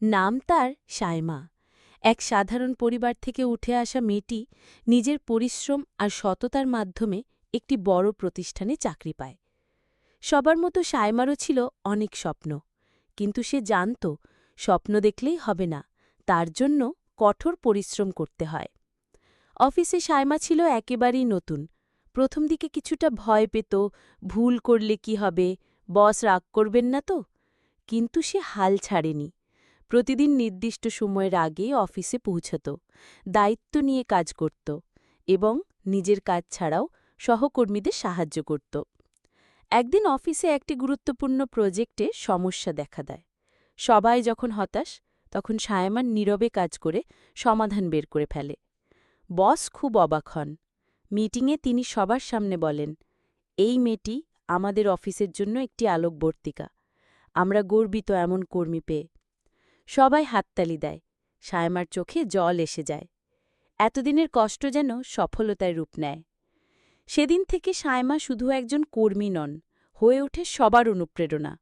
নাম তার সায়মা। এক সাধারণ পরিবার থেকে উঠে আসা মেয়েটি নিজের পরিশ্রম আর সততার মাধ্যমে একটি বড় প্রতিষ্ঠানে চাকরি পায়। সবার মতো সায়মারও ছিল অনেক স্বপ্ন, কিন্তু সে জানত স্বপ্ন দেখলেই হবে না, তার জন্য কঠোর পরিশ্রম করতে হয়। অফিসে সায়মা ছিল একেবারেই নতুন। প্রথম দিকে কিছুটা ভয় পেত, ভুল করলে কি হবে, বস রাগ করবেন না তো। কিন্তু সে হাল ছাড়েনি। প্রতিদিন নির্দিষ্ট সময়ের আগে অফিসে পৌঁছত, দায়িত্ব নিয়ে কাজ করত এবং নিজের কাজ ছাড়াও সহকর্মীদের সাহায্য করত। একদিন অফিসে একটি গুরুত্বপূর্ণ প্রজেক্টে সমস্যা দেখা দেয়। সবাই যখন হতাশ, তখন সায়মান নীরবে কাজ করে সমাধান বের করে ফেলে। বস খুব অবাক হন। মিটিংয়ে তিনি সবার সামনে বলেন, এই মেয়েটি আমাদের অফিসের জন্য একটি আলোকবর্তিকা। আমরা গর্বিত এমন কর্মী পেয়ে। সবাই হাততালি দেয়। সায়মার চোখে জল এসে যায়। এতদিনের কষ্ট যেন সফলতায় রূপ নেয়। সেদিন থেকে সায়মা শুধু একজন কর্মী নন, হয়ে ওঠে সবার অনুপ্রেরণা।